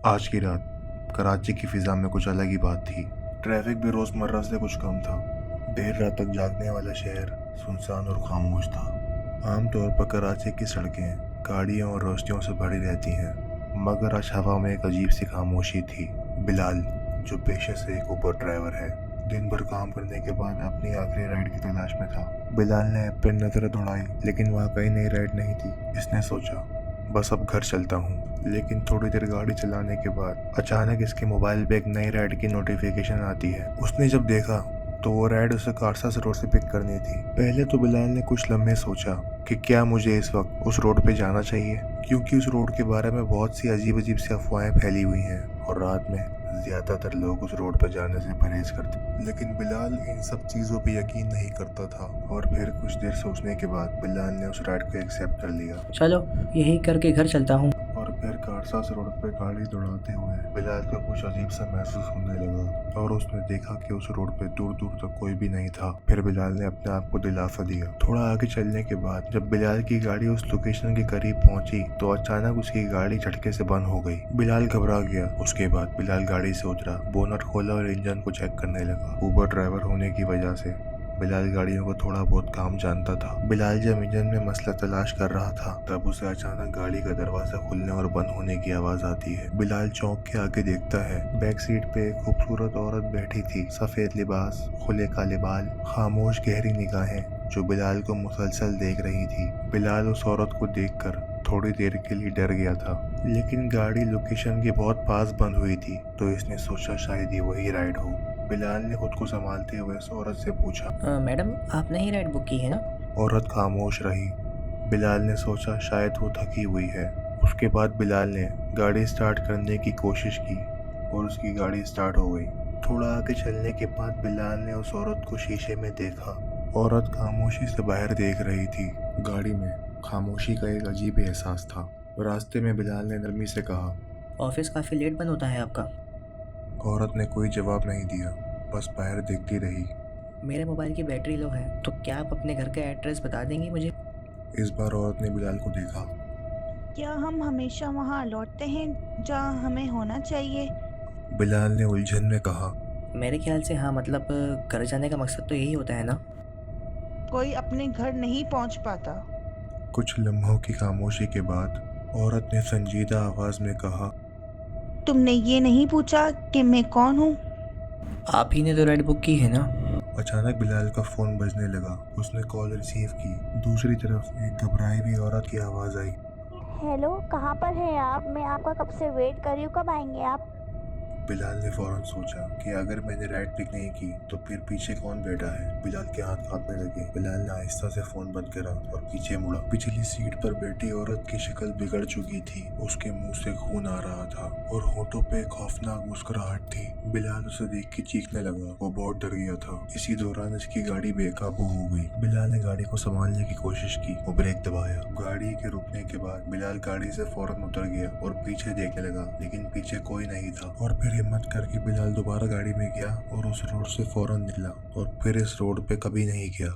आज की रात कराची की फिजा में कुछ अलग ही बात थी। ट्रैफिक भी रोजमर्रा से कुछ कम था। देर रात तक जागने वाला शहर सुनसान और खामोश था। आमतौर पर कराची की सड़कें गाड़ियों और रोशनियों से भरी रहती हैं, मगर आज हवा में एक अजीब सी खामोशी थी। बिलाल, जो पेशे से एक ऊबर ड्राइवर है, दिन भर काम करने के बाद अपनी आखिरी राइड की तलाश में था। बिलाल ने ऐप पर नजर दौड़ाई, लेकिन वहाँ कहीं नई राइड नहीं थी। इसने सोचा, बस अब घर चलता हूँ। लेकिन थोड़ी देर गाड़ी चलाने के बाद अचानक इसके मोबाइल पे एक नई राइड की नोटिफिकेशन आती है। उसने जब देखा तो वो राइड उसे कारसा रोड से पिक करनी थी। पहले तो बिलाल ने कुछ लम्हे सोचा कि क्या मुझे इस वक्त उस रोड पे जाना चाहिए, क्योंकि उस रोड के बारे में बहुत सी अजीब अजीब सी अफवाहें फैली हुई हैं और रात में ज्यादातर लोग उस रोड पर जाने से परहेज करते। लेकिन बिलाल इन सब चीजों पे यकीन नहीं करता था और फिर कुछ देर सोचने के बाद बिलाल ने उस राइड को एक्सेप्ट कर लिया। चलो यही करके घर चलता हूँ। और फिर कारसा रोड पे गाड़ी दौड़ाते हुए बिलाल को कुछ अजीब सा महसूस होने लगा और उसने देखा कि उस रोड पे दूर दूर तक कोई भी नहीं था। फिर बिलाल ने अपने आप को दिलासा दिया। थोड़ा आगे चलने के बाद जब बिलाल की गाड़ी उस लोकेशन के करीब पहुंची तो अचानक उसकी गाड़ी झटके से बंद हो गई। बिलाल घबरा गया। उसके बाद बिलाल गाड़ी से उतरा, बोनट खोला और इंजन को चेक करने लगा। ऊबर ड्राइवर होने की वजह से बिलाल गाड़ियों को थोड़ा बहुत काम जानता था। बिलाल जब इंजन में मसला तलाश कर रहा था तब उसे अचानक गाड़ी का दरवाजा खुलने और बंद होने की आवाज आती है। बिलाल चौंक के आगे देखता है। बैक सीट पे एक खूबसूरत औरत बैठी थी। सफेद लिबास, खुले काले बाल, खामोश गहरी निगाहें जो बिलाल को मुसलसल देख रही थी। बिलाल उस औरत को देखकर थोड़ी देर के लिए डर गया था, लेकिन गाड़ी लोकेशन के बहुत पास बंद हुई थी तो इसने सोचा शायद ये वही राइड हो। बिलाल ने खुद को संभालते हुए उस औरत से पूछा, मैडम आपने ही राइड बुक की है ना? औरत खामोश रही। बिलाल ने सोचा शायद वो थकी हुई है। उसके बाद बिलाल ने गाड़ी स्टार्ट करने की कोशिश की और उसकी गाड़ी स्टार्ट हो गई। थोड़ा आगे चलने के बाद बिलाल ने उस औरत को शीशे में देखा। औरत खामोशी से बाहर देख रही थी। गाड़ी में खामोशी का एक अजीब एहसास था। रास्ते में बिलाल ने नरमी से कहा, ऑफिस काफ़ी लेट बंद होता है आपका। औरत ने कोई जवाब नहीं दिया, बस बाहर देखती रही। मेरे मोबाइल की बैटरी लो है, तो क्या आप अपने घर का एड्रेस बता देंगी मुझे? इस बार औरत ने बिलाल को देखा। क्या हम हमेशा वहाँ लौटते हैं जहाँ हमें होना चाहिए? बिलाल ने उलझन में कहा, मेरे ख्याल से हाँ, मतलब घर जाने का मकसद तो यही होता है ना। कोई अपने घर नहीं पहुँच पाता। कुछ लम्हों की खामोशी के बाद औरत ने संजीदा आवाज में कहा, तुमने ये नहीं पूछा कि मैं कौन हूँ? आप ही ने तो राइड बुक की है ना। अचानक बिलाल का फोन बजने लगा। उसने कॉल रिसीव की। दूसरी तरफ एक घबराई हुई औरत की आवाज आई, हेलो, कहाँ पर हैं आप? मैं आपका कब से वेट कर रही हूँ, कब आएंगे आप? बिलाल ने फौरन सोचा कि अगर मैंने राइड पिक नहीं की तो फिर पीछे कौन बैठा है। बिलाल के हाथ कांपने लगे। बिलाल ने आहिस्ता से फोन बंद करा और पीछे मुड़ा। पिछली सीट पर बैठी औरत की शक्ल बिगड़ चुकी थी। उसके मुंह से खून आ रहा था और होठों पे खौफनाक मुस्कुराहट थी। बिलाल उसे देख के चीखने लगा। वो बहुत डर गया था। इसी दौरान इसकी गाड़ी बेकाबू हो गई। बिलाल ने गाड़ी को संभालने की कोशिश की। वो ब्रेक दबाया। गाड़ी के रुकने के बाद बिलाल गाड़ी से फौरन उतर गया और पीछे देखने लगा, लेकिन पीछे कोई नहीं था। और फिर हिम्मत करके बिलाल दोबारा गाड़ी में गया और उस रोड से फौरन निकला और फिर इस रोड पे कभी नहीं गया।